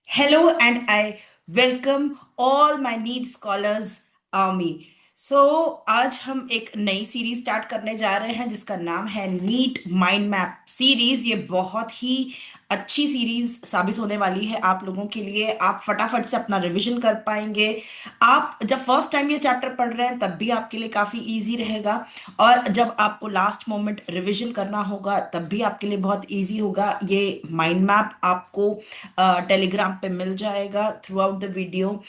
Hello, and I welcome all my NEET Scholars Army. आज हम एक नई सीरीज स्टार्ट करने जा रहे हैं जिसका नाम है नीट माइंड मैप सीरीज। ये बहुत ही अच्छी सीरीज साबित होने वाली है आप लोगों के लिए। आप फटाफट से अपना रिवीजन कर पाएंगे। आप जब फर्स्ट टाइम ये चैप्टर पढ़ रहे हैं तब भी आपके लिए काफी इजी रहेगा, और जब आपको लास्ट मोमेंट रिवीजन करना होगा तब भी आपके लिए बहुत इजी होगा। ये माइंड मैप आपको टेलीग्राम पे मिल जाएगा। Throughout the video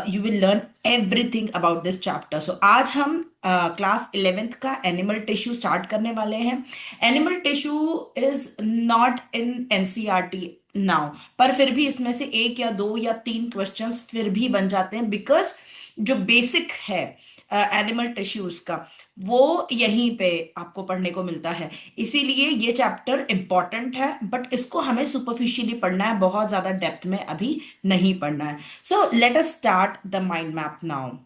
you will learn everything about this chapter. So आज हम क्लास 11th का एनिमल टिश्यू स्टार्ट करने वाले हैं। Animal tissue is not in NCERT now, पर फिर भी इसमें से एक या दो या तीन क्वेश्चंस फिर भी बन जाते हैं, बिकॉज जो बेसिक है एनिमल टिश्यूज का वो यहीं पे आपको पढ़ने को मिलता है। इसीलिए ये चैप्टर इंपॉर्टेंट है, बट इसको हमें सुपरफिशियली पढ़ना है, बहुत ज्यादा डेप्थ में अभी नहीं पढ़ना है। So let us start the mind map now.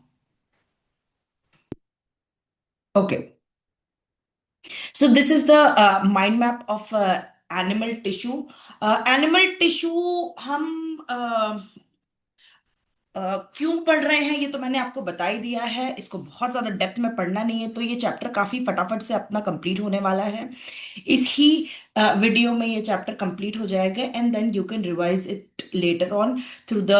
Okay, so this is the mind map of animal tissue. Animal tissue हम क्यों पढ़ रहे हैं ये तो मैंने आपको बता ही दिया है। इसको बहुत ज्यादा डेप्थ में पढ़ना नहीं है, तो ये चैप्टर काफी फटाफट से अपना कंप्लीट होने वाला है। इस ही वीडियो में ये चैप्टर कंप्लीट हो जाएगा, and then you can revise it later on through the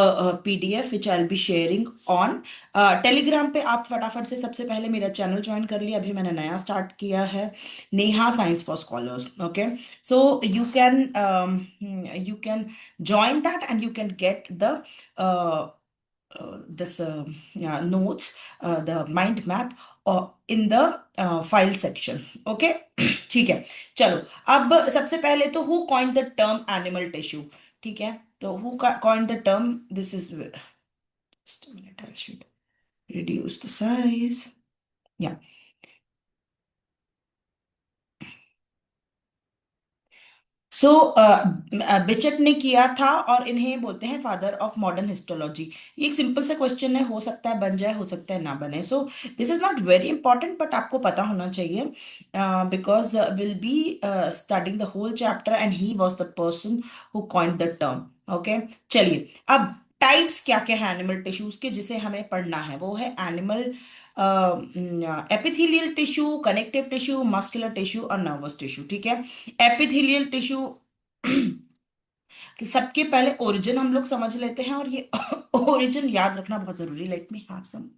PDF which I will be sharing on Telegram पे। आप फटाफट से सबसे पहले मेरा चैनल ज्वाइन कर लिया, अभी मैंने नया स्टार्ट किया है, Neha science for scholars. Okay, so you can join that and you can get the this notes, the mind map in the file section. Okay, ठीक है। चलो, अब सबसे पहले तो who coined the term animal tissue? ठीक है, तो who coined the term? This is just a minute, I should reduce the size. Yeah. सो बिचट ने किया था, और इन्हें बोलते हैं फादर ऑफ मॉडर्न हिस्टोलॉजी। ये एक सिंपल सा क्वेश्चन है, हो सकता है बन जाए, हो सकता है ना बने। So this is not very important, but आपको पता होना चाहिए, because will be starting the whole chapter and he was the person who coined the term. Okay, चलिए अब टाइप्स क्या क्या है एनिमल टिश्यूज के जिसे हमें पढ़ना है। वो है animal epithelial tissue, connective tissue, muscular tissue और नर्वस टिश्यू। ठीक है, एपिथेलियल टिश्यू कि सबके पहले ओरिजिन हम लोग समझ लेते हैं, और ये ओरिजिन याद रखना बहुत जरूरी। Let me have some.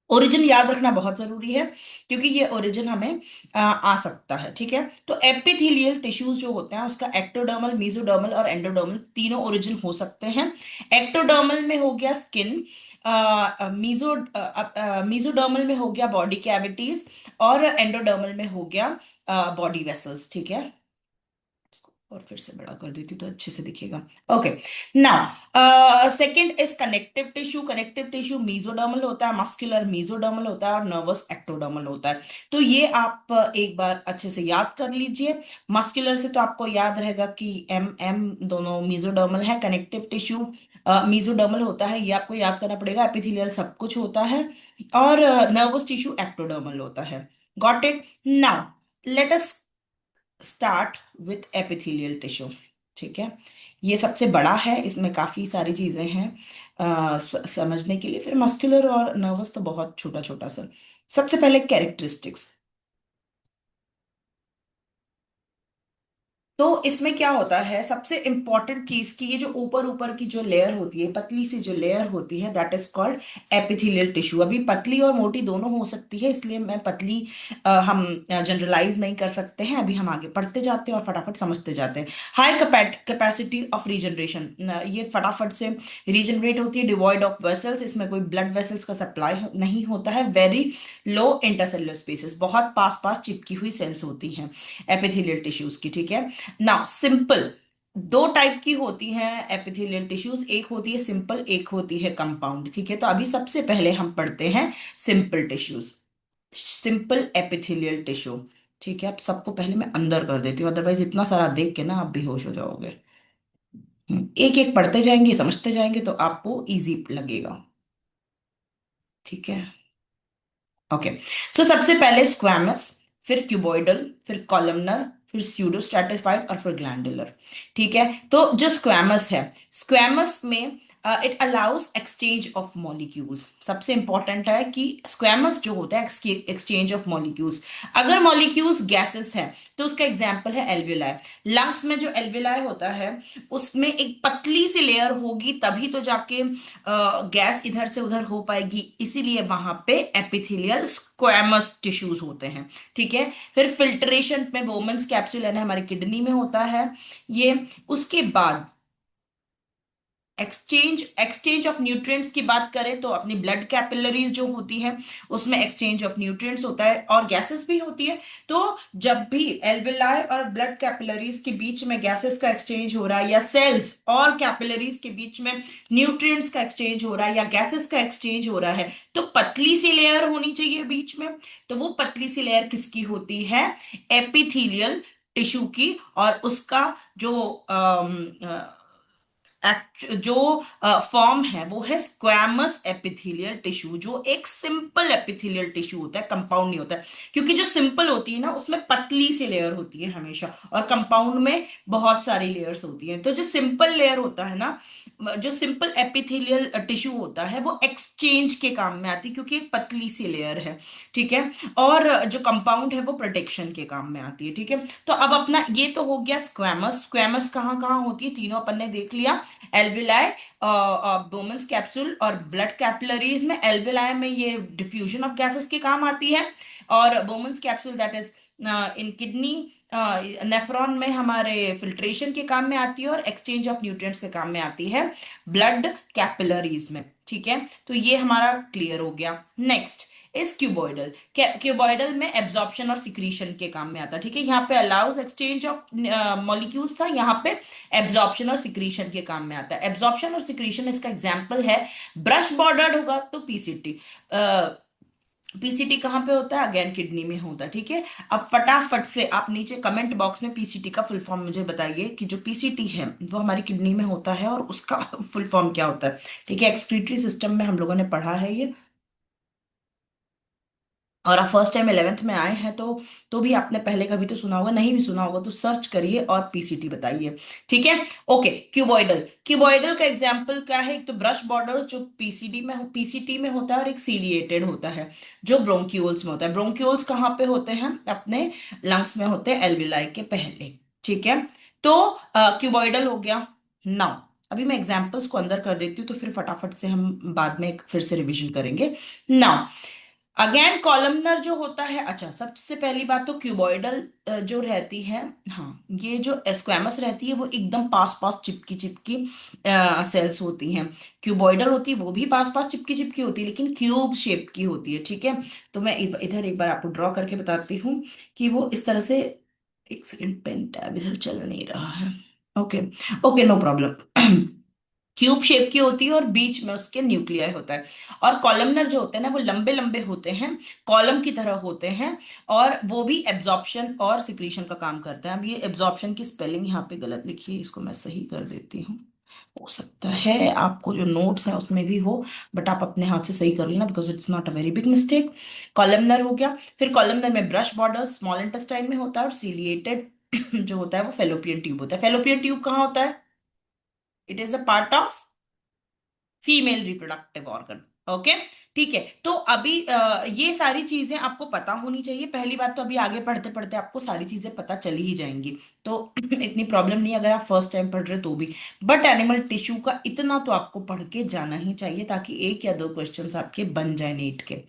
Origin याद रखना बहुत जरूरी है, क्योंकि ये ओरिजिन हमें आ सकता है। ठीक है, तो एपिथेलियल टिश्यूज जो होते हैं उसका एक्टोडर्मल, मेसोडर्मल और एंडोडर्मल तीनों ओरिजिन हो सकते हैं। एक्टोडर्मल में हो गया स्किन, मीजोडर्मल में हो गया बॉडी कैविटीज, और एंडोडर्मल में हो गया बॉडी वेसल्स। ठीक है, इसको और फिर से बड़ा कर देती तो अच्छे से दिखेगा। Okay, now second is connective tissue. Connective tissue mesodermal होता है, मस्कुलर मीजोडर्मल होता है, और नर्वस एक्टोडर्मल होता है। तो ये आप एक बार अच्छे से याद कर लीजिए। मस्कुलर से तो आपको याद रहेगा कि एम एम दोनों मीजोडर्मल है। कनेक्टिव टिश्यू मीजोडर्मल होता है, ये आपको याद करना पड़ेगा। एपिथेलियल सब कुछ होता है, और नर्वस टिश्यू एक्टोडर्मल होता है। Got it? Now let us start with epithelial tissue. ठीक है, ये सबसे बड़ा है, इसमें काफी सारी चीजें हैं समझने के लिए। फिर मस्कुलर और नर्वस तो बहुत छोटा छोटा सा। सबसे पहले कैरेक्टरिस्टिक्स। तो इसमें क्या होता है, सबसे इंपॉर्टेंट चीज की ये जो ऊपर ऊपर की जो लेयर होती है, पतली सी जो लेयर होती है, that is called epithelial tissue. अभी पतली और मोटी दोनों हो सकती है, इसलिए मैं पतली हम जनरलाइज नहीं कर सकते हैं। अभी हम आगे पढ़ते जाते हैं और फटाफट समझते जाते हैं। हाई कैपेसिटी ऑफ रीजनरेशन, ये फटाफट से रीजनरेट होती है। डिवॉइड ऑफ वेसल्स, इसमें कोई ब्लड वेसल्स का सप्लाई नहीं होता है। वेरी लो इंटरसेलुलर स्पेसेस, बहुत पास पास चिपकी हुई सेल्स होती हैं एपिथेलियल टिश्यूज की। ठीक है, नाउ सिंपल दो टाइप की होती हैं एपिथेलियल टिश्यूज, एक होती है सिंपल, एक होती है कंपाउंड। ठीक है, तो अभी सबसे पहले हम पढ़ते हैं simple tissues, simple epithelial tissue. ठीक है, अब सबको पहले मैं अंदर कर देती हूँ, अदरवाइज इतना सारा देख के ना आप बेहोश हो जाओगे। एक एक पढ़ते जाएंगे, समझते जाएंगे, तो आपको इजी लगेगा। ठीक है, ओके। सो सबसे पहले स्क्वैमस, फिर क्यूबॉइडल, फिर कॉलमनर, फिर स्यूडो स्ट्रेटिफाइड और फिर ग्लैंडुलर। ठीक है, तो जो स्क्वैमस है, स्क्वैमस में it allows exchange of molecules. सबसे इंपॉर्टेंट है कि स्क्वैमस जो होता है एक्सचेंज ऑफ मॉलिक्यूल्स। अगर मॉलिक्यूल्स गैसेस है तो उसका एग्जांपल है एल्वियोलाई। लंग्स में जो एल्वियोलाई होता है उसमें एक पतली सी लेयर होगी, तभी तो जाके गैस इधर से उधर हो पाएगी, इसीलिए वहां पे एपिथेलियल स्क्वैमस टिश्यूज होते हैं। ठीक है, फिर फिल्ट्रेशन में बोमन्स कैप्सूल है ना, हमारी किडनी में होता है ये। उसके बाद एक्सचेंज ऑफ न्यूट्रिएंट्स की बात करें तो अपनी ब्लड कैपिलरीज जो होती है उसमें एक्सचेंज ऑफ न्यूट्रिएंट्स होता है और गैसेस भी होती है। तो जब भी एल्वेलाई और ब्लड कैपिलरीज के बीच में गैसेस का एक्सचेंज हो रहा है, या सेल्स और कैपिलरीज के बीच में न्यूट्रिएंट्स का एक्सचेंज हो रहा है, या गैसेस का एक्सचेंज हो रहा है, तो पतली सी लेयर होनी चाहिए बीच में। तो वो पतली सी लेयर किसकी होती है? एपिथेलियल टिश्यू की। और उसका जो जो फॉर्म है वो है स्क्वैमस एपिथेलियल टिश्यू, जो एक सिंपल एपिथेलियल टिश्यू होता है, कंपाउंड नहीं होता है। क्योंकि जो सिंपल होती है ना उसमें पतली सी लेयर होती है हमेशा, और कंपाउंड में बहुत सारी लेयर्स होती हैं। तो जो सिंपल लेयर होता है ना, जो सिंपल एपिथेलियल टिश्यू होता है वो एक्सचेंज के काम में आती है, क्योंकि एक पतली सी लेयर है। ठीक है, और जो कंपाउंड है वो प्रोटेक्शन के काम में आती है। ठीक है, तो अब अपना ये तो हो गया स्क्वैमस। स्क्वैमस कहाँ कहाँ होती है, तीनों अपन ने देख लिया। एल्विलाई, बोमन्स कैप्सूल और ब्लड कैपिलरीज में। एल्विलाई में ये डिफ्यूजन ऑफ गैसेस के काम आती है, और Bowman's capsule that is in kidney nephron में हमारे फिल्ट्रेशन के काम में आती है, और एक्सचेंज ऑफ न्यूट्रिएंट्स के काम में आती है ब्लड कैपिलरीज में। ठीक है, तो ये हमारा क्लियर हो गया। नेक्स्ट इस क्यूबॉइडल। क्यूबॉइडल में एब्जॉर्प्शन और सिक्रीशन के काम में आता है। ठीक है, यहाँ पे अलाउज एक्सचेंज ऑफ मॉलिक्यूल्स था, यहाँ पे एब्जॉर्प्शन और सिक्रीशन के काम में आता है। एब्जॉर्प्शन और सिक्रीशन इसका एग्जांपल है, ब्रश बॉर्डर्ड होगा तो पीसीटी। पीसीटी कहाँ पे होता है? अगेन किडनी में होता है। ठीक है, अब फटाफट से आप नीचे कमेंट बॉक्स में पीसीटी का फुल फॉर्म मुझे बताइए कि जो पीसीटी है वो हमारी किडनी में होता है और उसका फुल फॉर्म क्या होता है। ठीक है, एक्सक्रीटरी सिस्टम में हम लोगों ने पढ़ा है ये। और आप फर्स्ट टाइम 11th में आए हैं तो भी आपने पहले कभी तो सुना होगा, नहीं भी सुना होगा तो सर्च करिए और पीसीटी बताइए। ठीक है, ओके। क्यूबॉइडल, क्यूबॉइडल का एग्जांपल क्या है? एक तो ब्रश बॉर्डर जो पीसीडी में पीसीटी में होता है, और एक सीलिएटेड होता है जो ब्रोंक्यूल्स में होता है। ब्रोंक्यूल्स कहाँ पे होते हैं? अपने लंग्स में होते हैं, एल्विलाई के पहले। ठीक है, तो क्यूबॉइडल हो गया। नाउ अभी मैं एग्जाम्पल्स को अंदर कर देती हूँ, तो फिर फटाफट से हम बाद में फिर से रिवीजन करेंगे। नाउ अगेन कॉलमनर जो होता है, अच्छा सबसे पहली बात तो क्यूबॉइडल जो रहती है, हाँ ये जो स्क्वैमस रहती है वो एकदम पास पास चिपकी चिपकी सेल्स होती हैं। क्यूबॉइडल होती है वो भी पास पास चिपकी चिपकी होती है, लेकिन क्यूब शेप की होती है। ठीक है, तो मैं इधर एक बार आपको ड्रॉ करके बताती हूँ कि वो इस तरह से। एक सेकंड, पेन टैब इधर चल नहीं रहा है। Okay, okay, no problem. Cube shape की होती है और बीच में उसके न्यूक्लियाई होता है। और कॉलमनर जो होते हैं ना वो लंबे लंबे होते हैं, कॉलम की तरह होते हैं, और वो भी एब्जॉर्प्शन और सिक्रीशन का काम करते हैं। अब ये एब्जॉर्प्शन की स्पेलिंग यहाँ पे गलत लिखी है, इसको मैं सही कर देती हूँ। हो सकता है आपको जो नोट्स हैं उसमें भी हो, बट आप अपने हाथ से सही कर लेना, because it's not a very big mistake. Columnar हो गया। फिर कॉलमनर में ब्रश बॉर्डर स्मॉल इंटेस्टाइन में होता है, और सीलिएटेड जो होता है वो फेलोपियन ट्यूब होता है। फेलोपियन ट्यूब कहाँ होता है? It is a part of female reproductive organ. Okay, ठीक है, तो अभी ये सारी चीजें आपको पता होनी चाहिए। पहली बात तो अभी आगे पढ़ते पढ़ते आपको सारी चीजें पता चली ही जाएंगी, तो इतनी प्रॉब्लम नहीं अगर आप फर्स्ट टाइम पढ़ रहे हो तो भी। बट एनिमल टिश्यू का इतना तो आपको पढ़ के जाना ही चाहिए, ताकि एक या दो क्वेश्चंस आपके बन जाए नीट के।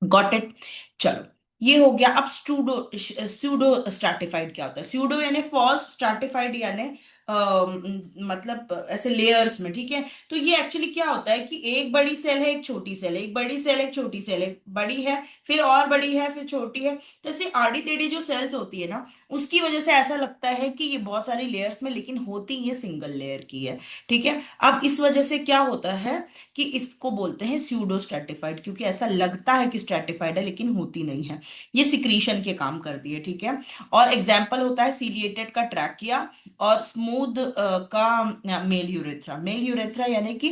Got it? चलो, ये हो गया। अब स्यूडो स्ट्रैटिफाइड क्या होता है? स्यूडो यानी फॉल्स, स्ट्रैटिफाइड यानी मतलब ऐसे लेयर्स में। ठीक है, तो ये एक्चुअली क्या होता है कि एक बड़ी सेल है, एक छोटी सेल है, एक बड़ी सेल, एक छोटी सेल है, बड़ी है फिर और बड़ी है फिर छोटी है। तो ऐसे आड़ी टेढ़ी जो सेल्स होती है ना, उसकी वजह से ऐसा लगता है कि ये बहुत सारी लेयर्स में, लेकिन होती ये सिंगल लेयर की है। ठीक है, अब इस वजह से क्या होता है कि इसको बोलते हैं स्यूडो स्ट्रेटिफाइड, क्योंकि ऐसा लगता है कि स्ट्रेटिफाइड है लेकिन होती नहीं है। ये सिक्रीशन के काम करती है। ठीक है, और एग्जाम्पल होता है सीलिएटेड का ट्रैकिया, और स्मूथ का मेल यूरेथ्रा। मेल यूरेथ्रा यानी कि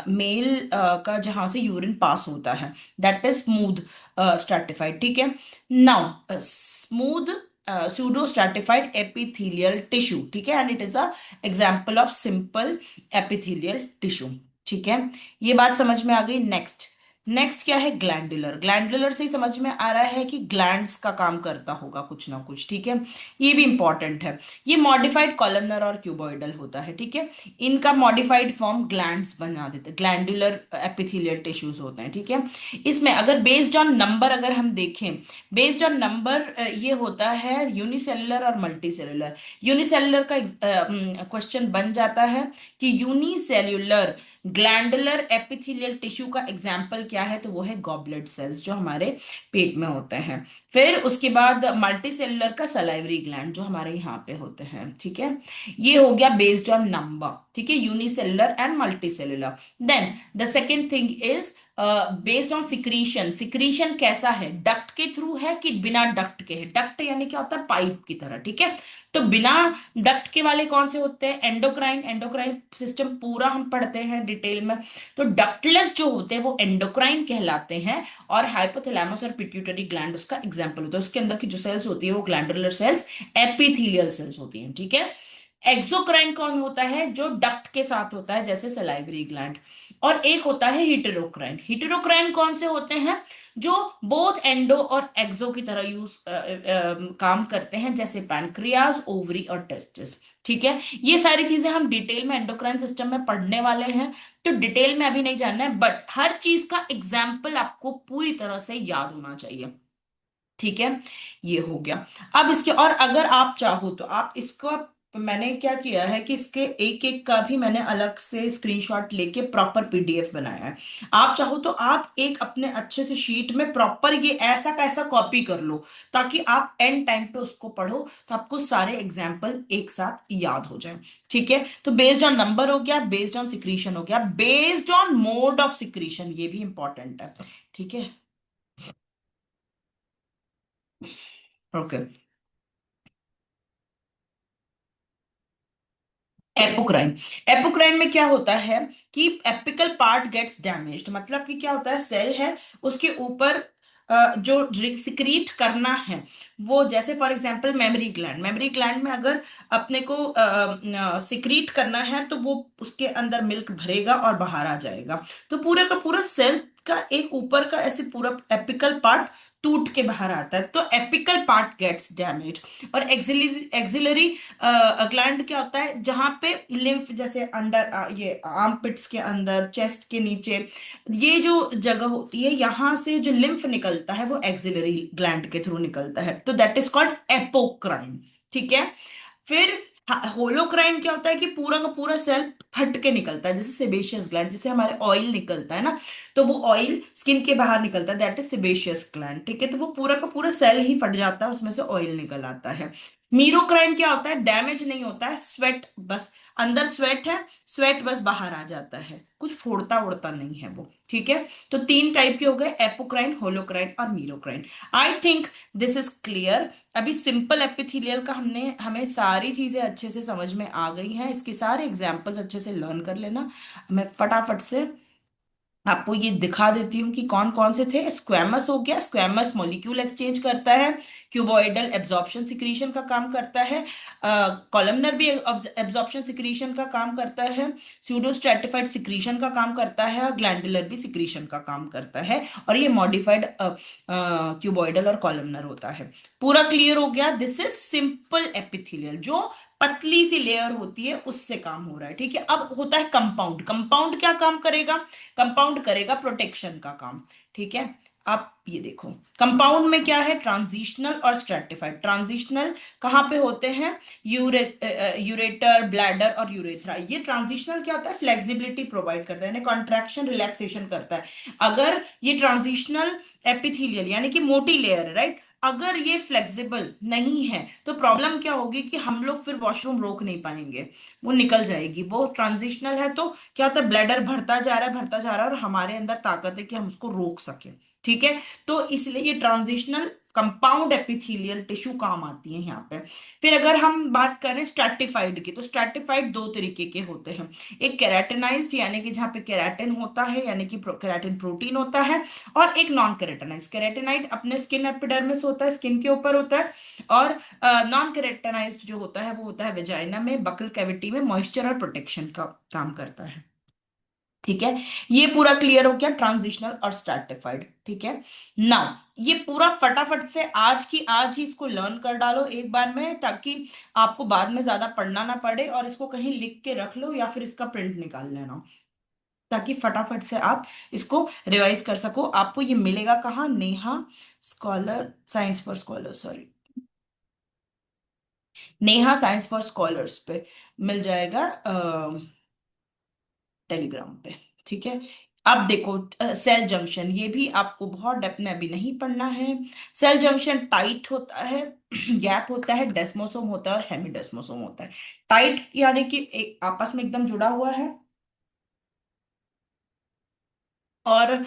मेल का जहां से यूरिन पास होता है, दैट इज स्मूथ स्ट्रेटिफाइड। ठीक है, now smooth pseudo stratified epithelial tissue, ठीक है, and it is the example of simple epithelial tissue। ठीक है, ये बात समझ में आ गई। नेक्स्ट, नेक्स्ट क्या है, ग्लैंडुलर। ग्लैंडुलर से ही समझ में आ रहा है कि ग्लैंड्स का काम करता होगा कुछ ना कुछ, ठीक है, ये भी इंपॉर्टेंट है। ये मॉडिफाइड कॉलमनर और क्यूबॉइडल होता है, ठीक है, इनका मॉडिफाइड फॉर्म ग्लैंड्स बना देते हैं, ग्लैंडुलर एपिथेलियल टिश्यूज होते हैं, ठीक है। इसमें अगर बेस्ड ऑन नंबर अगर हम देखें, बेस्ड ऑन नंबर ये होता है यूनिसेलुलर और मल्टी सेलुलर। यूनिसेलुलर का क्वेश्चन बन जाता है कि यूनिसेल्युलर ग्लैंडुलर एपिथेलियल टिश्यू का एग्जाम्पल क्या है, तो वो है गॉबलेट सेल्स जो हमारे पेट में होते हैं। फिर उसके बाद मल्टी सेलुलर का सलाइवरी ग्लैंड जो हमारे यहाँ पे होते हैं, ठीक है। ये हो गया बेस्ड ऑन नंबर, ठीक है, unicellular and multicellular. Then the second thing is based on secretion. Secretion कैसा है, डक्ट के थ्रू है कि बिना डक्ट के है। डक्ट यानी क्या होता है, पाइप की तरह, ठीक है। तो बिना डक्ट के वाले कौन से होते हैं, एंडोक्राइन। एंडोक्राइन सिस्टम पूरा हम पढ़ते हैं डिटेल में। तो डक्टलेस जो होते हैं वो एंडोक्राइन कहलाते हैं, और हाइपोथैलेमस और पिट्यूटरी ग्लैंड उसका एग्जाम्पल होता है। उसके अंदर की जो सेल्स होती है वो ग्लैंडुलर सेल्स, एपिथेलियल सेल्स होती हैं, ठीक है। एक्सोक्राइन कौन होता है, जो डक्ट के साथ होता है, जैसे सलाइवरी ग्लैंड। और एक होता है हिटेरोक्राइन। हिटेरोक्राइन कौन से होते हैं, जो बोथ एंडो और एक्सो की तरह काम करते हैं, जैसे पैनक्रियाज, ओवरी और टेस्टिस, ठीक है। ये सारी चीजें हम डिटेल में एंडोक्राइन सिस्टम में पढ़ने वाले हैं, तो डिटेल में अभी नहीं जानना है, बट हर चीज का एग्जाम्पल आपको पूरी तरह से याद होना चाहिए, ठीक है। ये हो गया। अब इसके, और अगर आप चाहो तो आप इसको, मैंने क्या किया है कि इसके एक एक का भी मैंने अलग से स्क्रीनशॉट लेके प्रॉपर पीडीएफ बनाया है। आप चाहो तो आप एक अपने अच्छे से शीट में प्रॉपर ये ऐसा का ऐसा कॉपी कर लो, ताकि आप एंड टाइम पे उसको पढ़ो तो आपको सारे एग्जाम्पल एक साथ याद हो जाए, ठीक है। तो बेस्ड ऑन नंबर हो गया, बेस्ड ऑन सिक्रीशन हो गया, based on mode of secretion, ये भी इंपॉर्टेंट है, ठीक है। ओके। एपोक्राइन। एपोक्राइन में क्या होता है कि एपिकल पार्ट गेट्स डैमेज्ड, मतलब कि क्या होता है, सेल है, उसके ऊपर जो सिक्रीट करना है वो, जैसे for example mammary gland. Mammary gland में अगर अपने को सिक्रीट करना है तो वो उसके अंदर मिल्क भरेगा और बाहर आ जाएगा। तो पूरा का पूरा सेल का एक ऊपर का ऐसे पूरा एपिकल पार्ट टूट के बाहर आता है, तो एपिकल पार्ट गेट्स डैमेज। और एक्सिलरी ग्लैंड क्या होता है, जहां पे लिम्फ, जैसे अंडर ये आर्म पिट्स के अंदर, चेस्ट के नीचे, ये जो जगह होती है, यहां से जो लिम्फ निकलता है वो एक्सिलरी ग्लैंड के थ्रू निकलता है, तो दैट इज कॉल्ड एपोक्राइन, ठीक है। फिर होलोक्राइन क्या होता है कि पूरा का पूरा सेल फट के निकलता है, जैसे सेबेशियस ग्लैंड, जैसे हमारे ऑयल निकलता है ना, तो वो ऑयल स्किन के बाहर निकलता है, दैट इज सेबेशियस ग्लैंड, ठीक है। तो वो पूरा का पूरा सेल ही फट जाता है, उसमें से ऑयल निकल आता है। मीरोक्राइन क्या होता है, डैमेज नहीं होता है, स्वेट बस, अंदर स्वेट है, स्वेट बस बाहर आ जाता है, कुछ फोड़ता उड़ता नहीं है वो, ठीक है। तो तीन टाइप के हो गए, एपोक्राइन, होलोक्राइन और मीरोक्राइन। आई थिंक दिस इज क्लियर। अभी सिंपल एपिथेलियल का हमें सारी चीजें अच्छे से समझ में आ गई हैं, इसके सारे एग्जाम्पल्स अच्छे से लर्न कर लेना। मैं फटाफट से आपको ये दिखा देती हूँ कि कौन कौन से थे। स्क्वैमस हो गया, स्क्वैमस मॉलिक्यूल एक्सचेंज करता है। क्यूबॉइडल एब्जॉर्प्शन सिक्रीशन का काम करता है। कॉलमनर भी एब्जॉर्प्शन सिक्रीशन का काम करता है। स्यूडो स्ट्रेटिफाइड सिक्रीशन का काम करता है, और ग्लैंडुलर भी सिक्रीशन का काम करता है। और ये मॉडिफाइड क्यूबॉइडल और कॉलमनर होता है। पूरा क्लियर हो गया। दिस इज सिंपल एपिथेलियल, जो पतली सी लेयर होती है उससे काम हो रहा है, ठीक है। अब होता है कंपाउंड। कंपाउंड क्या काम करेगा, कंपाउंड करेगा प्रोटेक्शन का काम, ठीक है। आप ये देखो, कंपाउंड में क्या है, ट्रांजिशनल और स्ट्रेटिफाइड। ट्रांजिशनल कहाँ पे होते हैं, यूरेटर, ब्लैडर और यूरेथ्रा। ये ट्रांजिशनल क्या होता है, फ्लेक्सिबिलिटी प्रोवाइड करता है, यानी कॉन्ट्रैक्शन रिलैक्सेशन करता है। अगर ये ट्रांजिशनल एपिथेलियल यानी कि मोटी लेयर है, राइट, अगर ये फ्लेक्सिबल नहीं है तो प्रॉब्लम क्या होगी कि हम लोग फिर वॉशरूम रोक नहीं पाएंगे, वो निकल जाएगी। वो ट्रांजिशनल है तो क्या होता है, ब्लैडर भरता जा रहा है, भरता जा रहा है, और हमारे अंदर ताकत है कि हम उसको रोक सके, ठीक है। तो इसलिए ये ट्रांजिशनल कंपाउंड एपिथेलियल टिश्यू काम आती है यहाँ पे। फिर अगर हम बात करें स्ट्रैटिफाइड की, तो स्ट्रैटिफाइड दो तरीके के होते हैं। एक केराटिनाइज्ड यानी कि जहाँ पे केराटिन होता है, यानी कि केराटिन प्रोटीन होता है, और एक नॉन केराटिनाइज्ड। केराटिनाइड अपने स्किन एपिडर्मिस होता है, स्किन के ऊपर होता है, और नॉन केराटिनाइज्ड जो होता है वो होता है वेजाइना में, बकल कैविटी में, मॉइस्चर और प्रोटेक्शन का काम करता है। ठीक है, ये पूरा क्लियर हो गया, ट्रांजिशनल और स्ट्रैटिफाइड। ठीक है, नाउ ये पूरा फटाफट से आज की आज ही इसको लर्न कर डालो एक बार में, ताकि आपको बाद में ज्यादा पढ़ना ना पड़े, और इसको कहीं लिख के रख लो या फिर इसका प्रिंट निकाल लेना, ताकि फटाफट से आप इसको रिवाइज कर सको। आपको ये मिलेगा कहाँ? Neha scholar science for scholar, sorry, Neha science for scholars पे मिल जाएगा, टेलीग्राम पे। ठीक है, अब देखो, सेल जंक्शन, ये भी आपको बहुत डेप्थ में अभी नहीं पढ़ना है। सेल जंक्शन टाइट होता है, गैप होता है, डेस्मोसोम होता है और हेमिडेस्मोसोम होता है। टाइट यानी कि एक आपस में एकदम जुड़ा हुआ है, और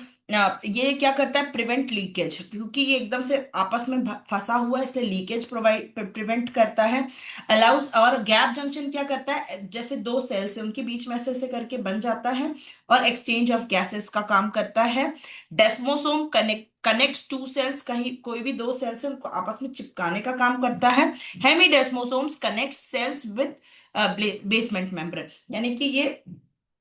ये क्या करता है? प्रिवेंट लीकेज, क्योंकि ये एकदम से आपस में फंसा हुआ है, इसलिए लीकेज प्रोवाइड प्रिवेंट करता है। अलाउज, और गैप जंक्शन क्या करता है? जैसे दो सेल्स है उनके बीच में ऐसे करके बन जाता है, और एक्सचेंज ऑफ गैसेस का काम करता है। डेस्मोसोम कनेक्ट्स टू सेल्स, कहीं कोई भी दो सेल्स है उनको आपस में चिपकाने का काम करता है। Hemidesmosomes connect cells with basement membrane, यानी कि ये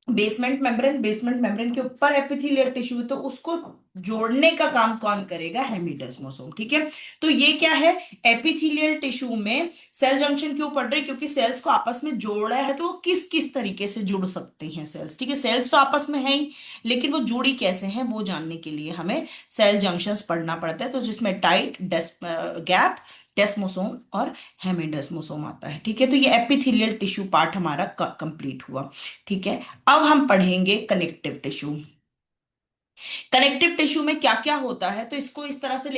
बेसमेंट मेम्ब्रेन के ऊपर एपिथेलियल टिश्यू है, तो उसको जोड़ने का काम कौन करेगा? हेमिडेस्मोसोम। ठीक है, तो ये क्या है? एपिथेलियल टिश्यू में सेल जंक्शन क्यों पड़ रही है? क्योंकि सेल्स को आपस में जोड़ा है, तो वो किस किस तरीके से जुड़ सकते हैं सेल्स। ठीक है, सेल्स तो आपस में है ही, लेकिन वो जुड़ी कैसे हैं वो जानने के लिए हमें सेल जंक्शंस पढ़ना पड़ता है, तो जिसमें टाइट, गैप, डेस्मोसोम और हेमिडेस्मोसोम आता है। ठीक है, तो ये एपिथेलियल टिश्यू पार्ट हमारा कंप्लीट हुआ। ठीक है, अब हम पढ़ेंगे कनेक्टिव टिश्यू। कनेक्टिव टिश्यू में क्या क्या होता है, तो इसको इस तरह से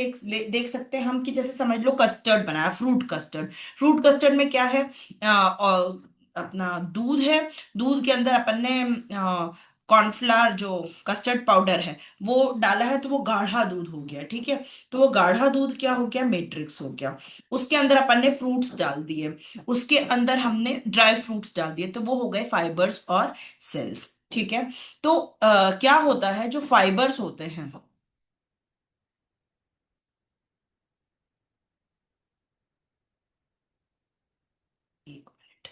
देख सकते हैं हम, कि जैसे समझ लो कस्टर्ड बनाया, फ्रूट कस्टर्ड। फ्रूट कस्टर्ड में क्या है? और अपना दूध है, दूध के अंदर अपन ने कॉर्नफ्लावर, जो कस्टर्ड पाउडर है, वो डाला है, तो वो गाढ़ा दूध हो गया। ठीक है, तो वो गाढ़ा दूध क्या हो गया? मैट्रिक्स हो गया। उसके अंदर अपन ने फ्रूट्स डाल दिए, उसके अंदर हमने ड्राई फ्रूट्स डाल दिए, तो वो हो गए फाइबर्स और सेल्स। ठीक है, तो क्या होता है, जो फाइबर्स होते हैं, एक मिनट,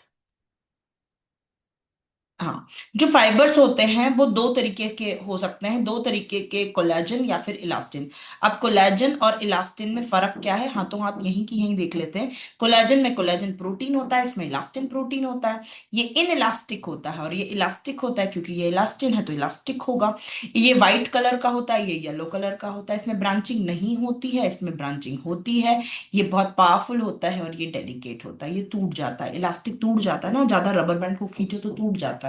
हाँ, जो फाइबर्स होते हैं वो दो तरीके के हो सकते हैं, दो तरीके के, कोलेजन या फिर इलास्टिन। अब कोलेजन और इलास्टिन में फर्क क्या है? हाथों हाथ यहीं की यहीं देख लेते हैं। कोलेजन में कोलेजन प्रोटीन होता है, इसमें इलास्टिन प्रोटीन होता है। ये इन इलास्टिक होता है, और ये इलास्टिक होता है क्योंकि ये इलास्टिन है तो इलास्टिक होगा। ये व्हाइट कलर का होता है, ये येलो कलर का होता है। इसमें ब्रांचिंग नहीं होती है, इसमें ब्रांचिंग होती है। ये बहुत पावरफुल होता है और ये डेलिकेट होता है, ये टूट जाता है, इलास्टिक टूट जाता है ना, ज्यादा रबर बैंड को खींचो तो टूट जाता है।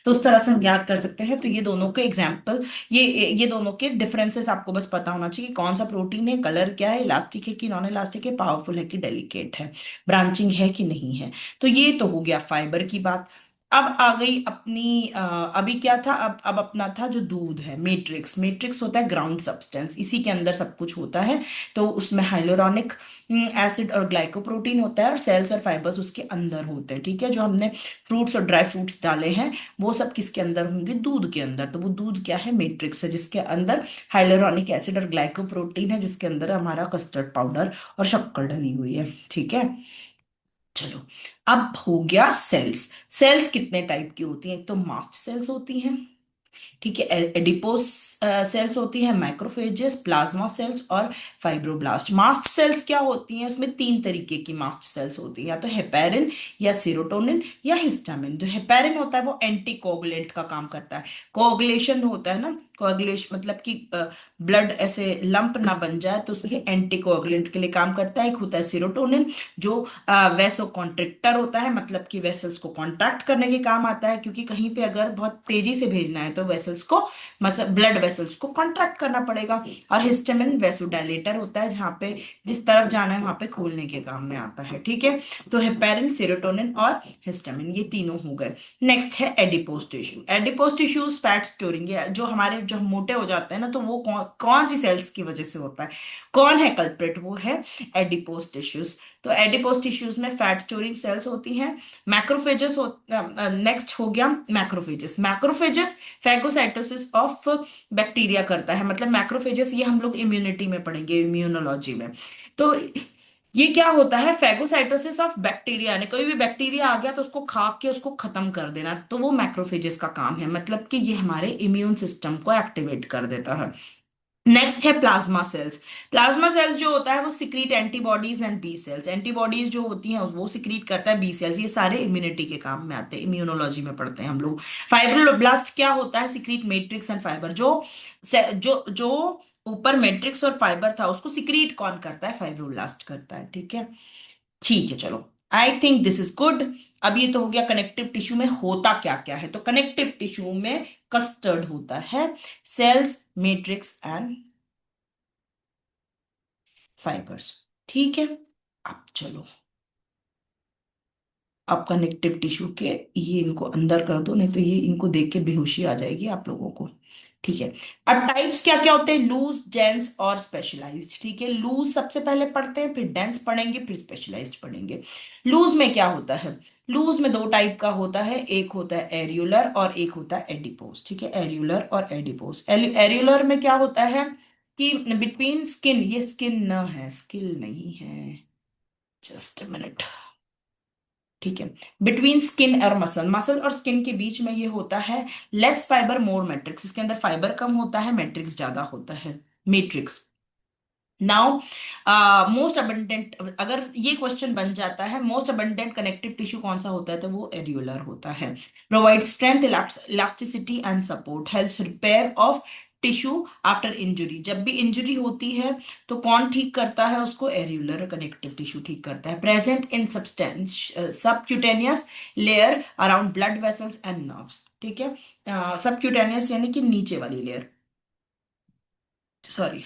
तो उस तरह से हम याद कर सकते हैं। तो ये दोनों के एग्जाम्पल, ये दोनों के डिफरेंसेस आपको बस पता होना चाहिए कि कौन सा प्रोटीन है, कलर क्या है, इलास्टिक है कि नॉन इलास्टिक है, पावरफुल है कि डेलिकेट है, ब्रांचिंग है कि नहीं है। तो ये तो हो गया फाइबर की बात। अब आ गई अपनी अभी क्या था? अब अपना था जो दूध है, मैट्रिक्स। मैट्रिक्स होता है ग्राउंड सब्सटेंस, इसी के अंदर सब कुछ होता है। तो उसमें हाइलोरोनिक एसिड और ग्लाइकोप्रोटीन होता है, और सेल्स और फाइबर्स उसके अंदर होते हैं। ठीक है, जो हमने फ्रूट्स और ड्राई फ्रूट्स डाले हैं वो सब किसके अंदर होंगे? दूध के अंदर। तो वो दूध क्या है? मैट्रिक्स है, जिसके अंदर हाइलोरोनिक एसिड और ग्लाइकोप्रोटीन है, जिसके अंदर हमारा कस्टर्ड पाउडर और शक्कर डली हुई है। ठीक है, चलो, अब हो गया सेल्स। सेल्स कितने टाइप की होती हैं? एक तो मास्ट सेल्स होती हैं, ठीक है, एडिपोस सेल्स होती है, मैक्रोफेजेस, प्लाज्मा सेल्स और फाइब्रोब्लास्ट। मास्ट सेल्स क्या होती हैं? उसमें तीन तरीके की मास्ट सेल्स होती है, या तो हेपेरिन, या सीरोटोनिन, या हिस्टामिन। जो हेपेरिन होता है वो एंटी कोगुलेंट का काम करता है। कोगुलेशन होता है ना, कोगुलेशन मतलब कि ब्लड ऐसे लंप ना बन जाए, तो उसके एंटी कोगुलेंट के लिए काम करता है। एक होता है सीरोटोनिन, जो वैसो कॉन्ट्रिक्टर होता है, मतलब कि वेसल्स को कॉन्ट्रैक्ट करने के काम आता है, क्योंकि कहीं पे अगर बहुत तेजी से भेजना है तो वेसल वेसल्स को, मतलब ब्लड वेसल्स को कॉन्ट्रैक्ट करना पड़ेगा। और हिस्टामिन वेसोडाइलेटर होता है, जहाँ पे जिस तरफ जाना है वहां पे खोलने के काम में आता है, ठीक है। तो हेपेरिन, सेरोटोनिन और हिस्टामिन, ये तीनों हो गए। नेक्स्ट है adipose tissue. Adipose tissues fat storing, जो हमारे जो हम मोटे हो जाते हैं ना, तो वो कौन सी सेल्स की वजह से होता है, कौन है कल्प्रिट, वो है एडिपोज टिश्यूज। तो एडिपोज टिश्यूज में फैट स्टोरिंग सेल्स होती हैं। मैक्रोफेजेस हो, नेक्स्ट हो गया macrophages. Macrophages phagocytosis of bacteria करता है, मतलब मैक्रोफेजेस, ये हम लोग इम्यूनिटी में पढ़ेंगे, इम्यूनोलॉजी में। तो ये क्या होता है, फैगोसाइटोसिस ऑफ बैक्टीरिया, यानी कोई भी बैक्टीरिया आ गया तो उसको खा के उसको खत्म कर देना, तो वो मैक्रोफेजेस का काम है, मतलब कि ये हमारे इम्यून सिस्टम को एक्टिवेट कर देता है। नेक्स्ट है प्लाज्मा सेल्स। प्लाज्मा सेल्स जो होता है वो secrete antibodies and B cells. Antibodies जो होती हैं वो सिक्रीट करता है बी सेल्स, ये सारे इम्यूनिटी के काम में आते हैं, इम्यूनोलॉजी में पढ़ते हैं हम लोग। फाइब्रोब्लास्ट क्या होता है, सिक्रीट मैट्रिक्स एंड फाइबर। जो ऊपर मैट्रिक्स और फाइबर था उसको सिक्रीट कौन करता है, फाइब्रोब्लास्ट करता है, ठीक है। ठीक है, चलो, आई थिंक दिस इज गुड। अब ये तो हो गया कनेक्टिव टिश्यू में होता क्या क्या है। तो कनेक्टिव टिश्यू में कस्टर्ड होता है, सेल्स, मैट्रिक्स एंड फाइबर्स, ठीक है। अब चलो, अब कनेक्टिव टिश्यू के ये इनको अंदर कर दो, नहीं तो ये इनको देख के बेहोशी आ जाएगी आप लोगों को, ठीक है। अब टाइप्स क्या क्या होते हैं, लूज, डेंस और स्पेशलाइज्ड, ठीक है। लूज सबसे पहले पढ़ते हैं, फिर डेंस पढ़ेंगे, फिर स्पेशलाइज्ड पढ़ेंगे। लूज में क्या होता है, लूज में दो टाइप का होता है, एक होता है एरियुलर और एक होता है एडिपोज, ठीक है। एरियुलर और एडिपोज। एरियुलर में क्या होता है कि बिटवीन स्किन, ये स्किन न है, स्किल नहीं है, जस्ट मिनट, ठीक है। बिटवीन स्किन और मसल, मसल और स्किन के बीच में ये होता है लेस फाइबर मोर मैट्रिक्स, इसके अंदर फाइबर कम होता है, मैट्रिक्स ज्यादा होता है, मैट्रिक्स। नाउ मोस्ट अबंडेंट, अगर ये क्वेश्चन बन जाता है मोस्ट अबंडेंट कनेक्टिव टिश्यू कौन सा होता है, तो वो एरियुलर होता है। Provide strength, elasticity and support, helps repair of tissue after injury. जब भी इंजरी होती है तो कौन ठीक करता है उसको, एरियुलर कनेक्टिव टिश्यू ठीक करता है। Present in substance subcutaneous layer around blood vessels and nerves, ठीक है। सबक्यूटेनियस यानी कि नीचे वाली layer, sorry,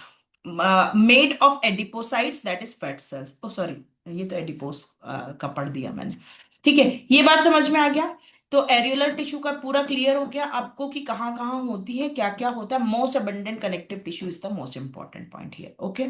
made of adipocytes that is fat cells, oh sorry, ये तो एडिपोस का पढ़ दिया मैंने, ठीक है। ये बात समझ में आ गया। तो एरियुलर टिश्यू का पूरा क्लियर हो गया आपको कि कहाँ कहाँ होती है, क्या क्या होता है। Most abundant connective tissue is the most important point here, okay.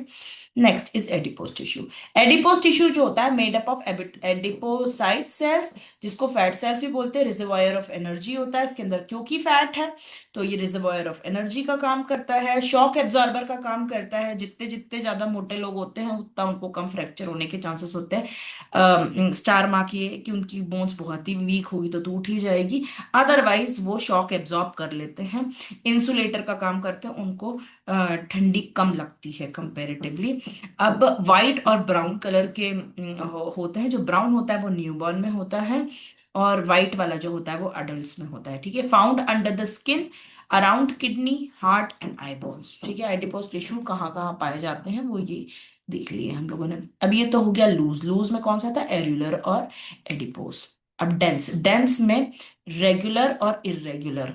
Next is adipose tissue. Adipose tissue जो होता है made up of adipocyte cells, जिसको फैट सेल्स भी बोलते हैं। रिजर्वायर ऑफ एनर्जी होता है इसके अंदर, क्योंकि फैट है तो ये रिजर्वायर ऑफ एनर्जी का काम करता है। शॉक एब्जॉर्बर का काम करता है, जितने जितने ज्यादा मोटे लोग होते हैं उतना उनको कम फ्रैक्चर होने के चांसेस होते हैं। स्टार मार्क ये कि उनकी बोन्स बहुत ही वीक होगी तो टूट ही जाएगी, अदरवाइज वो शॉक एब्जॉर्ब कर लेते हैं। इंसुलेटर का काम करते हैं, उनको ठंडी कम लगती है कंपेरेटिवली। अब व्हाइट और ब्राउन कलर के होते हैं, जो ब्राउन होता है वो न्यूबॉर्न में होता है, और व्हाइट वाला जो होता है वो अडल्ट में होता है, ठीक है। Found under the skin around kidney, heart and eyeballs, ठीक है। एडिपोज टिश्यू कहाँ कहाँ पाए जाते हैं वो ये देख लिए हम लोगों ने। अब ये तो हो गया लूज। लूज में कौन सा था, एरियुलर और एडिपोज। अब डेंस, डेंस में रेगुलर और इरेगुलर,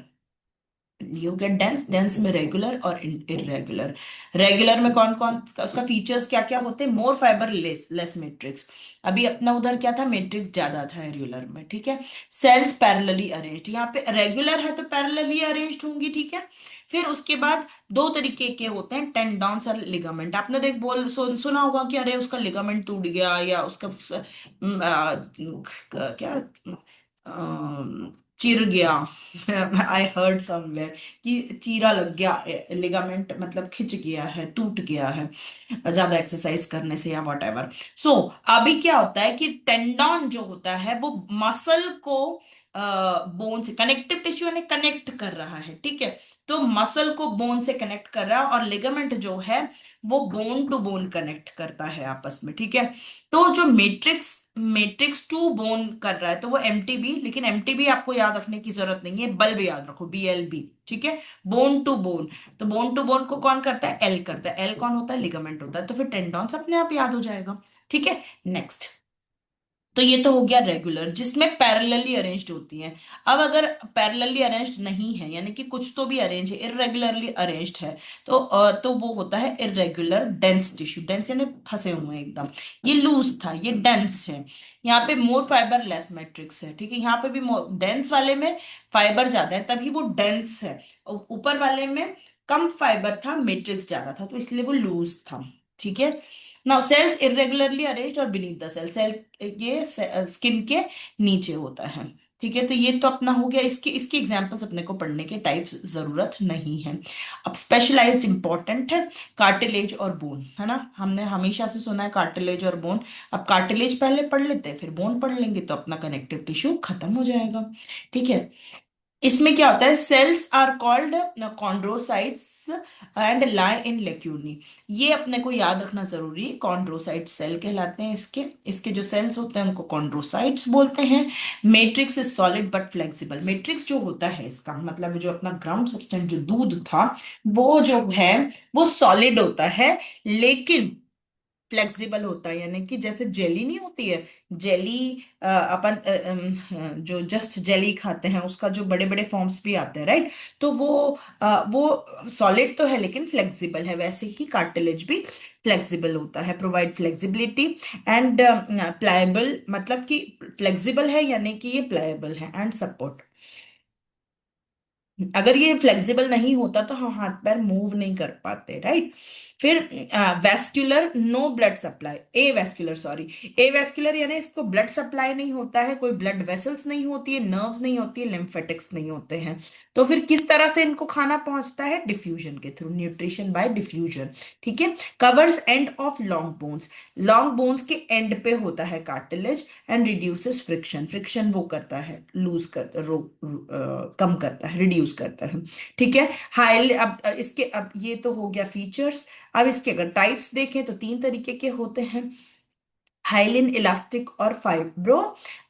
ये हो गया डेंस। डेंस में रेगुलर और इरेगुलर। रेगुलर में कौन कौन, उसका फीचर्स क्या क्या होते हैं, मोर फाइबर, लेस लेस मैट्रिक्स। अभी अपना उधर क्या था, मैट्रिक्स ज्यादा था एरियुलर में, ठीक है। सेल्स पैरेलली अरेंज्ड, यहाँ पे रेगुलर है तो पैरेलली अरेंज्ड होंगी, ठीक है। फिर उसके बाद दो तरीके के होते हैं, टेंडॉन्स और लिगामेंट। आपने देख सुना होगा कि अरे उसका लिगामेंट टूट गया, या उसका क्या चिर गया। आई हर्ड समवेयर कि चीरा लग गया, लिगामेंट मतलब खिंच गया है, टूट गया है ज्यादा एक्सरसाइज करने से या वॉट एवर। सो अभी क्या होता है कि टेंडन जो होता है वो मसल को बोन से, कनेक्टिव टिश्यू यानी कनेक्ट कर रहा है, ठीक है। तो मसल को बोन से कनेक्ट कर रहा है, और लिगामेंट जो है वो बोन टू बोन कनेक्ट करता है आपस में, ठीक है। तो जो मैट्रिक्स मैट्रिक्स टू बोन कर रहा है तो वो एमटीबी, लेकिन एमटीबी आपको याद रखने की जरूरत नहीं है, बल्ब याद रखो, बीएलबी, ठीक है। बोन टू बोन, तो बोन टू बोन को कौन करता है, एल करता है। एल कौन होता है, लिगामेंट होता है। तो फिर टेंडॉन्स अपने आप याद हो जाएगा, ठीक है। नेक्स्ट, तो ये तो हो गया रेगुलर, जिसमें पैरेलली अरेंज्ड होती हैं। अब अगर पैरेलली अरेंज्ड नहीं है, यानी कि कुछ तो भी अरेंज है, इरेगुलरली अरेंज्ड है, तो वो होता है इरेगुलर डेंस टिश्यू। डेंस यानी फंसे हुए हैं एकदम। ये लूज था, ये डेंस है। यहाँ पे मोर फाइबर लेस मैट्रिक्स है, ठीक है। यहाँ पे भी डेंस वाले में फाइबर ज्यादा है, तभी वो डेंस है। ऊपर वाले में कम फाइबर था, मैट्रिक्स ज्यादा था, तो इसलिए वो लूज था, ठीक है। नाउ सेल्स इरेगुलरली अरेंज्ड और बीनीथ द सेल, सेल ये स्किन के नीचे होता है, ठीक है। तो ये तो अपना हो गया, इसके इसकी एग्जांपल्स अपने को पढ़ने के टाइप्स जरूरत नहीं है। अब स्पेशलाइज्ड इंपॉर्टेंट है, कार्टिलेज और बोन, है ना। हमने हमेशा से सुना है कार्टिलेज और बोन। अब कार्टिलेज पहले पढ़ लेते हैं, फिर बोन पढ़ लेंगे, तो अपना कनेक्टिव टिश्यू खत्म हो जाएगा, ठीक है। इसमें क्या होता है, cells are called chondrocytes and lie in lacunae. ये अपने को याद रखना जरूरी है, कॉन्ड्रोसाइट सेल कहलाते हैं इसके। इसके जो सेल्स होते हैं उनको कॉन्ड्रोसाइट्स बोलते हैं। Matrix is solid but flexible. Matrix जो होता है, इसका मतलब जो अपना ग्राउंड सब्सटेंस जो दूध था, वो जो है वो सॉलिड होता है, लेकिन फ्लेक्सिबल होता है। यानी कि जैसे जेली नहीं होती है, जेली अपन जो जस्ट जेली खाते हैं, उसका जो बड़े बड़े फॉर्म्स भी आते हैं, राइट। तो वो सॉलिड तो है लेकिन फ्लेक्सिबल है, वैसे ही कार्टिलेज भी फ्लेक्सिबल होता है, प्रोवाइड फ्लेक्सिबिलिटी एंड प्लायबल। मतलब कि फ्लेक्सिबल है यानी कि ये प्लायबल है, एंड सपोर्ट। अगर ये फ्लेक्सिबल नहीं होता तो हम हाथ पैर मूव नहीं कर पाते, राइट। फिर वेस्क्यूलर, नो ब्लड सप्लाई। ए वेस्क्यूलर, सॉरी, ए वेस्क्यूलर यानी इसको ब्लड सप्लाई नहीं होता है, कोई ब्लड वेसल्स नहीं होती है, नर्व्स नहीं होती है, लिम्फेटिक्स नहीं होते हैं। तो फिर किस तरह से इनको खाना पहुंचता है, डिफ्यूजन के थ्रू, न्यूट्रिशन बाय डिफ्यूजन, ठीक है। Covers end of long bones, long bones के एंड पे होता है cartilage, and reduces friction, friction वो करता है, लूज करता, कम करता है, रिड्यूस करता है, ठीक है। हाई, अब इसके, अब ये तो हो गया फीचर्स। अब इसके अगर टाइप्स देखें तो तीन तरीके के होते हैं, हाइलिन, इलास्टिक और फाइब्रो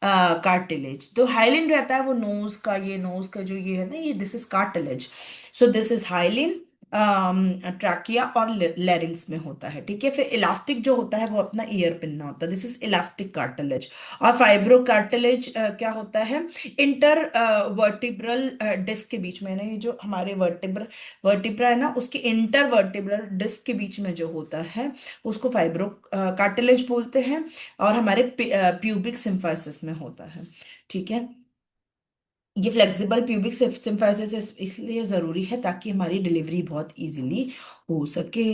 कार्टिलेज। तो हाइलिन रहता है वो नोज का, ये नोज का जो ये है ना, ये this is cartilage. So this is hyaline, trachea और लैरिंग्स में होता है, ठीक है। फिर इलास्टिक जो होता है वो अपना ईयर पिन्ना होता है, दिस इज इलास्टिक कार्टिलेज। और फाइब्रो कार्टिलेज क्या होता है, इंटर वर्टिब्रल डिस्क के बीच में ना, ये जो हमारे वर्टिब्रा है ना, उसके इंटर वर्टिब्रल डिस्क के बीच में जो होता है, उसको फाइब्रो कार्टिलेज बोलते हैं। और हमारे प्यूबिक सिम्फाइसिस में होता है, ठीक है। ये फ्लेक्सिबल प्यूबिक सिम्फाइसिस इसलिए जरूरी है ताकि हमारी डिलीवरी बहुत इजीली हो सके।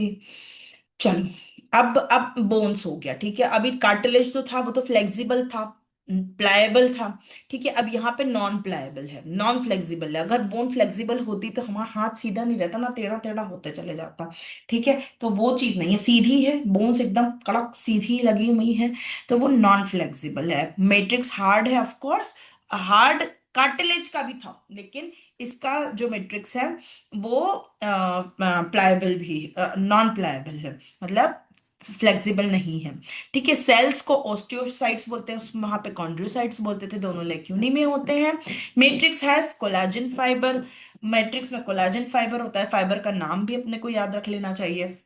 चलो, अब बोन्स हो गया, ठीक है। अभी कार्टिलेज तो था, वो तो फ्लेक्सिबल था, प्लायबल था, ठीक है। अब यहाँ पे नॉन प्लायबल है, नॉन फ्लेक्सिबल है। अगर बोन फ्लेक्सिबल होती तो हमारा हाथ सीधा नहीं रहता ना, टेढ़ा टेढ़ा होते चले जाता, ठीक है। तो वो चीज नहीं है, सीधी है, बोन्स एकदम कड़क सीधी लगी हुई है, तो वो नॉन फ्लेक्सिबल है। मैट्रिक्स हार्ड है, ऑफ कोर्स, हार्ड कार्टिलेज का भी था, लेकिन इसका जो मैट्रिक्स है वो प्लायबल भी, नॉन प्लायबल है, मतलब फ्लेक्सिबल नहीं है, ठीक है। सेल्स को ओस्टियोसाइट्स बोलते हैं, उस वहां पे कॉन्ड्रोसाइट्स बोलते थे, दोनों लेक्यूनी में होते हैं। Matrix has collagen fibre, matrix में कोलाजन फाइबर होता है, फाइबर का नाम भी अपने को याद रख लेना चाहिए।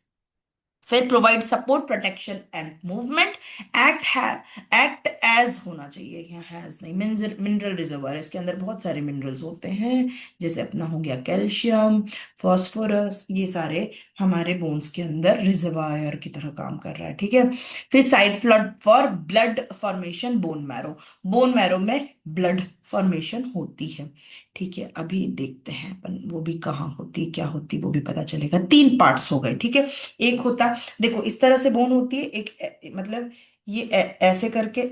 फिर provide support, protection and movement. Act है, एक्ट एज होना चाहिए, यहाँ हैज नहीं। मिनरल रिजर्वर, इसके अंदर बहुत सारे मिनरल्स होते हैं, जैसे अपना हो गया कैल्शियम, फास्फोरस, ये सारे हमारे बोन्स के अंदर रिजर्वायर की तरह काम कर रहा है, ठीक है। फिर side flood for blood formation, bone marrow, bone marrow में ब्लड फॉर्मेशन होती है, ठीक है। अभी देखते हैं अपन वो भी कहाँ होती, क्या होती, वो भी पता चलेगा। तीन पार्ट्स हो गए, ठीक है। एक होता, देखो इस तरह से बोन होती है, एक मतलब ये ऐसे करके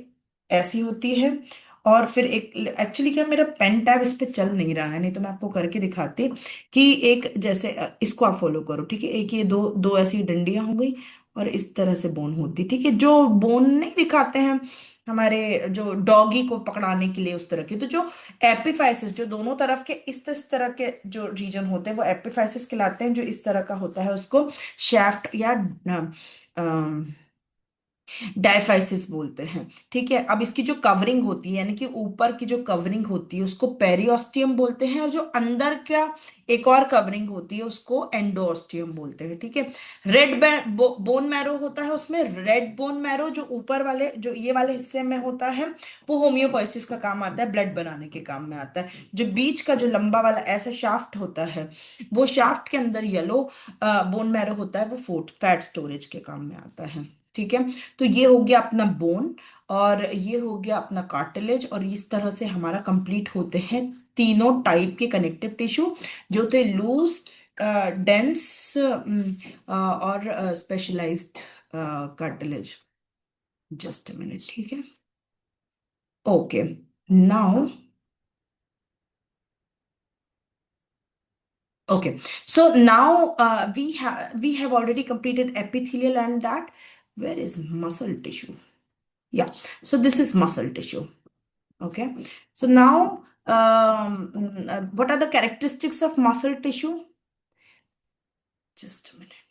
ऐसी होती है। और फिर एक, एक्चुअली क्या मेरा पेन टैब इस पे चल नहीं रहा है, नहीं तो मैं आपको करके दिखाती कि एक जैसे इसको आप फॉलो करो, ठीक है। एक ये दो दो ऐसी डंडियां हो गई, और इस तरह से बोन होती, ठीक है। जो बोन नहीं दिखाते हैं हमारे जो डॉगी को पकड़ाने के लिए, उस तरह की, तो जो एपिफाइसिस, जो दोनों तरफ के इस तरह के जो रीजन होते हैं वो एपिफाइसिस कहलाते हैं। जो इस तरह का होता है उसको शैफ्ट या डायफाइसिस बोलते हैं। ठीक है, अब इसकी जो कवरिंग होती है, यानी कि ऊपर की जो कवरिंग होती है उसको पेरियोस्टियम बोलते हैं, और जो अंदर का एक और कवरिंग होती है उसको एंडोस्टियम बोलते हैं। ठीक है। रेड बोन मैरो होता है, उसमें रेड बोन मैरो जो ऊपर वाले जो ये वाले हिस्से में होता है वो होम्योपोइसिस का काम आता है, ब्लड बनाने के काम में आता है। जो बीच का जो लंबा वाला ऐसा शाफ्ट होता है, वो शाफ्ट के अंदर येलो बोन मैरो होता है, वो फैट स्टोरेज के काम में आता है। ठीक है। तो ये हो गया अपना बोन, और ये हो गया अपना कार्टिलेज, और इस तरह से हमारा कंप्लीट होते हैं तीनों टाइप के कनेक्टिव टिश्यू, जो थे लूज, डेंस और specialized cartilage. Just a minute, ठीक है। Okay. Now, okay, so now we have already completed epithelial and that. Where is muscle tissue? Yeah, so this is muscle tissue. Okay, so now what are the characteristics of muscle tissue? Just a minute.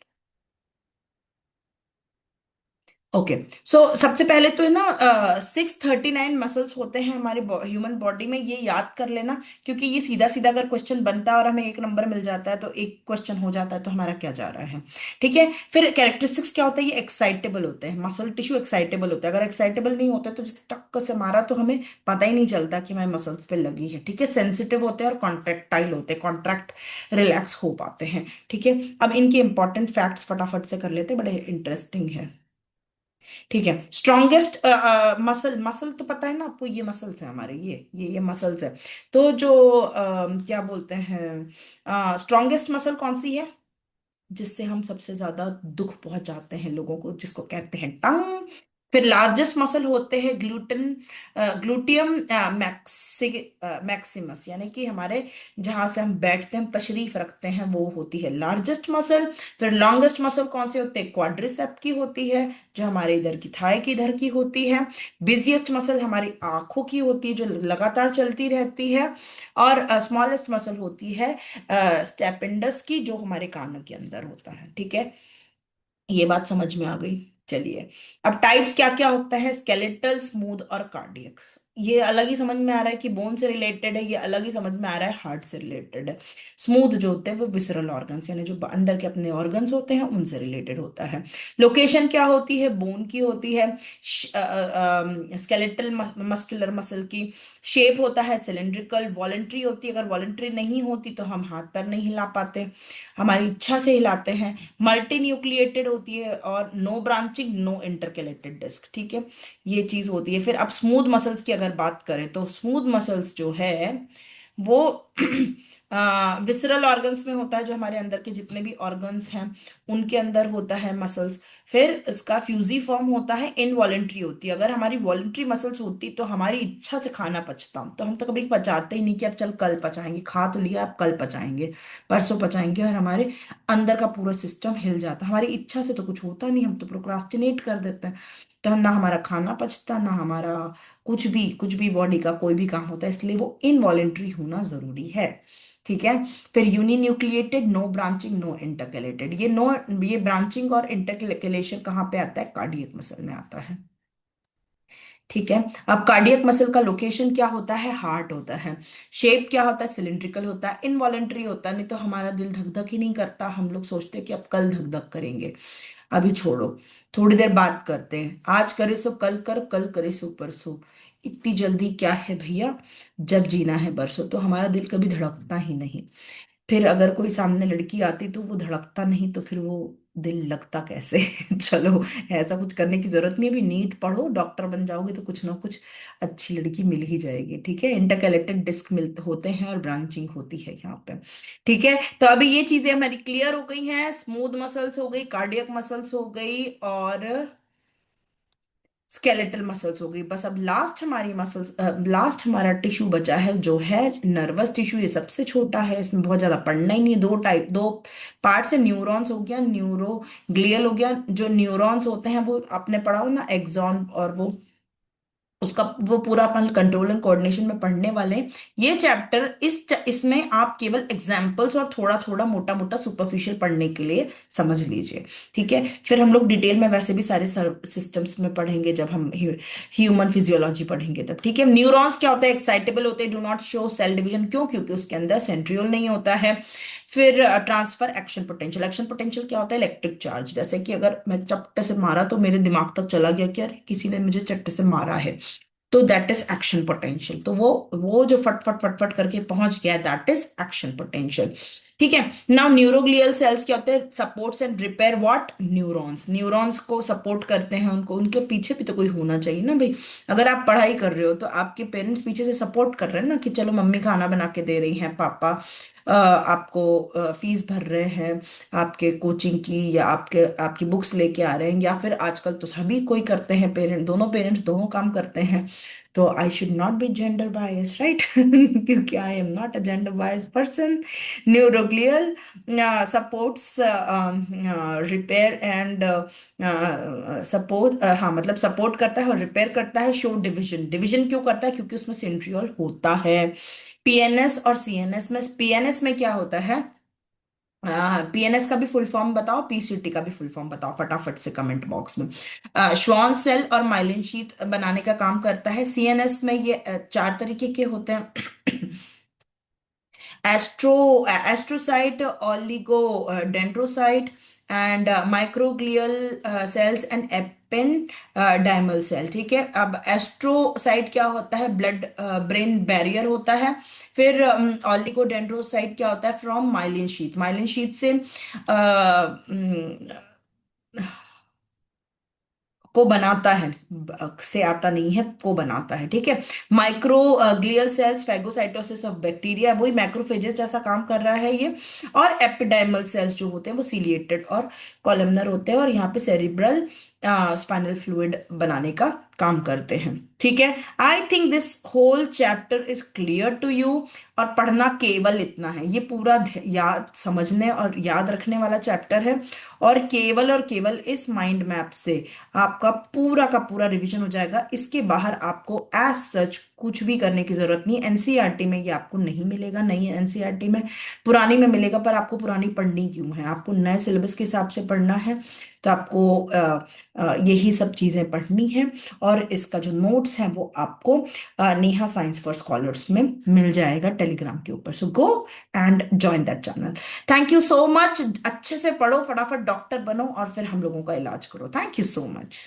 Okay, so सबसे पहले तो है ना 639 muscles होते हैं हमारे human body में, ये याद कर लेना, क्योंकि ये सीधा सीधा अगर क्वेश्चन बनता है और हमें एक नंबर मिल जाता है तो एक क्वेश्चन हो जाता है, तो हमारा क्या जा रहा है। ठीक है। फिर कैरेक्टरिस्टिक्स क्या होता है, ये एक्साइटेबल होते हैं, मसल टिश्यू एक्साइटेबल होता है। अगर एक्साइटेबल नहीं होता तो जिस टक्कर से मारा तो हमें पता ही नहीं चलता कि हमारे मसल्स पे लगी है। ठीक है। सेंसिटिव होते हैं और कॉन्ट्रेक्टाइल होते हैं, कॉन्ट्रैक्ट रिलैक्स हो पाते हैं। ठीक है। अब इनके इंपॉर्टेंट फैक्ट्स फटाफट से कर लेते हैं, बड़े इंटरेस्टिंग है। ठीक है। स्ट्रॉन्गेस्ट मसल, मसल तो पता है ना आपको, ये मसल्स है हमारे, ये मसल्स है। तो जो क्या बोलते हैं, स्ट्रॉन्गेस्ट मसल कौन सी है, जिससे हम सबसे ज्यादा दुख पहुंचाते हैं लोगों को, जिसको कहते हैं टंग। फिर लार्जेस्ट मसल होते हैं ग्लूटियम मैक्सिमस, यानी कि हमारे जहां से हम बैठते हैं, हम तशरीफ रखते हैं, वो होती है लार्जेस्ट मसल। फिर लॉन्गेस्ट मसल कौन सी होती है, क्वाड्रिसेप की होती है, जो हमारे इधर की थाई की इधर की होती है। बिजिएस्ट मसल हमारी आंखों की होती है, जो लगातार चलती रहती है। और स्मॉलेस्ट मसल होती है स्टेपेंडस की, जो हमारे कानों के अंदर होता है। ठीक है, ये बात समझ में आ गई। चलिए, अब टाइप्स क्या क्या होता है, स्केलेटल, स्मूथ और कार्डियक। ये अलग ही समझ में आ रहा है कि बोन से रिलेटेड है, ये अलग ही समझ में आ रहा है हार्ट से रिलेटेड है। स्मूथ जो होते हैं वो विसरल ऑर्गन्स, यानी जो अंदर के अपने ऑर्गन्स होते हैं उनसे रिलेटेड होता है। लोकेशन क्या होती है, बोन की होती है। स्केलेटल मस्कुलर मसल की शेप होता है सिलेंड्रिकल। वॉलेंट्री होती है, अगर वॉलेंट्री नहीं होती तो हम हाथ पैर नहीं हिला पाते, हमारी इच्छा से हिलाते हैं। मल्टी न्यूक्लिएटेड होती है, और no branching, no intercalated disc. ठीक है, ये चीज होती है। फिर अब स्मूथ मसल्स की अगर बात करें तो स्मूथ मसल्स जो है वो विसरल ऑर्गन्स में होता है, जो हमारे अंदर के जितने भी ऑर्गन्स हैं उनके अंदर होता है मसल्स। फिर इसका फ्यूजी फॉर्म होता है, इनवॉलेंट्री होती है। अगर हमारी वॉलेंट्री मसल्स होती तो हमारी इच्छा से खाना पचता, तो हम तो कभी पचाते ही नहीं कि अब चल कल पचाएंगे, खा तो लिया अब कल पचाएंगे, परसों पचाएंगे, और हमारे अंदर का पूरा सिस्टम हिल जाता। हमारी इच्छा से तो कुछ होता नहीं, हम तो प्रोक्रास्टिनेट कर देते हैं। तो हम ना हमारा खाना पचता, ना हमारा कुछ भी बॉडी का कोई भी काम होता है, इसलिए वो इनवॉलेंट्री होना जरूरी है। ठीक है। फिर uninucleated, no branching, no intercalated. ये ब्रांचिंग और इंटरकलेशन कहाँ पे आता है, कार्डियक मसल में आता है। ठीक है। अब कार्डियक मसल का लोकेशन क्या होता है, हार्ट होता है। शेप क्या होता है, सिलिंड्रिकल होता है। इनवॉलेंट्री होता है, नहीं तो हमारा दिल धक धक ही नहीं करता, हम लोग सोचते हैं कि अब कल धक धक करेंगे, अभी छोड़ो, थोड़ी देर बात करते हैं, आज करे सो कल कर, कल करे सो परसों, इतनी जल्दी क्या है भैया, जब जीना है बरसों। तो हमारा दिल कभी धड़कता ही नहीं। फिर अगर कोई सामने लड़की आती तो वो धड़कता नहीं, तो फिर वो दिल लगता कैसे। चलो, ऐसा कुछ करने की जरूरत नहीं, अभी नीट पढ़ो, डॉक्टर बन जाओगे तो कुछ ना कुछ अच्छी लड़की मिल ही जाएगी। ठीक है। इंटरकलेटेड डिस्क मिलते होते हैं, और ब्रांचिंग होती है यहाँ पे। ठीक है। तो अभी ये चीजें हमारी क्लियर हो गई हैं, स्मूथ मसल्स हो गई, कार्डियक मसल्स हो गई, और स्केलेटल मसल्स हो गई। बस अब लास्ट हमारा टिश्यू बचा है, जो है नर्वस टिश्यू। ये सबसे छोटा है, इसमें बहुत ज्यादा पढ़ना ही नहीं है। दो पार्ट से, न्यूरॉन्स हो गया, न्यूरो ग्लियल हो गया। जो न्यूरॉन्स होते हैं वो आपने पढ़ा हो ना, एक्सॉन और वो उसका वो पूरा अपन कंट्रोल एंड कोऑर्डिनेशन में पढ़ने वाले हैं। ये चैप्टर इसमें आप केवल एग्जाम्पल्स और थोड़ा थोड़ा मोटा मोटा सुपरफिशियल पढ़ने के लिए समझ लीजिए। ठीक है, फिर हम लोग डिटेल में वैसे भी सारे सिस्टम्स में पढ़ेंगे जब हम ह्यूमन फिजियोलॉजी पढ़ेंगे तब। ठीक है, न्यूरॉन्स क्या होता है? एक्साइटेबल होते हैं, do not show cell division. क्यों? क्योंकि उसके अंदर सेंट्रियोल नहीं होता है। फिर transfer action potential. Action potential क्या होता है? Electric charge. जैसे कि अगर मैं चपटे से मारा तो मेरे दिमाग तक चला गया कि यार किसी ने मुझे चट्टे से मारा है, तो दैट इज एक्शन पोटेंशियल। तो वो जो फट फट फट फट करके पहुंच गया, दैट इज एक्शन पोटेंशियल। ठीक है, नाउ न्यूरोग्लियल सेल्स क्या होते हैं? Supports and repair what? Neurons. Neurons को सपोर्ट करते हैं, उनको उनके पीछे भी तो कोई होना चाहिए ना भाई। अगर आप पढ़ाई कर रहे हो तो आपके पेरेंट्स पीछे से सपोर्ट कर रहे हैं ना, कि चलो मम्मी खाना बना के दे रही हैं, पापा आपको फीस भर रहे हैं आपके कोचिंग की, या आपके आपकी बुक्स लेके आ रहे हैं, या फिर आजकल तो सभी कोई करते हैं, पेरेंट्स दोनों काम करते हैं। तो I should not be gender bias, right? क्योंकि I am not a gender bias person. Neuroglial supports repair and support, हाँ मतलब सपोर्ट करता है और रिपेयर करता है। Show division. डिवीजन क्यों करता है? क्योंकि उसमें सेंट्रियोल होता है। पीएनएस और सीएनएस में, पीएनएस में क्या होता है? पीएनएस का भी फुल फॉर्म बताओ, पीसीटी का भी फुल फॉर्म बताओ फटाफट से कमेंट बॉक्स में। श्वान सेल और माइलिन शीथ बनाने का काम करता है। सीएनएस में ये चार तरीके के होते हैं। Astro astrocyte, oligodendrocyte, and microglial cells, and ependymal cell. ठीक है, अब एस्ट्रोसाइट क्या होता है? ब्लड ब्रेन बैरियर होता है। फिर ओलिगो डेंड्रोसाइट क्या होता है? From myelin sheath. Myelin sheath से को बनाता है, से आता नहीं है, को बनाता है। ठीक है, micro glial cells, phagocytosis of bacteria, वही मैक्रोफेजेस जैसा काम कर रहा है ये। और एपिडर्मल सेल्स जो होते हैं वो सीलिएटेड और कॉलमनर होते हैं, और यहाँ पे सेरिब्रल स्पाइनल फ्लूइड बनाने का काम करते हैं। ठीक है, I think this whole chapter is clear to you. और पढ़ना केवल इतना है, ये पूरा याद समझने और याद रखने वाला चैप्टर है। और केवल इस माइंड मैप से आपका पूरा का पूरा रिवीजन हो जाएगा। इसके बाहर आपको एज सच कुछ भी करने की जरूरत नहीं। एनसीईआरटी में ये आपको नहीं मिलेगा, नहीं एनसीईआरटी में, पुरानी में मिलेगा। पर आपको पुरानी पढ़नी क्यों है? आपको नए सिलेबस के हिसाब से पढ़ना है, तो आपको यही सब चीजें पढ़नी है। और इसका जो नोट्स है वो आपको नेहा साइंस फॉर स्कॉलर्स में मिल जाएगा टेलीग्राम के ऊपर। So go and join that channel. Thank you so much. अच्छे से पढ़ो, फटाफट डॉक्टर बनो और फिर हम लोगों का इलाज करो। Thank you so much.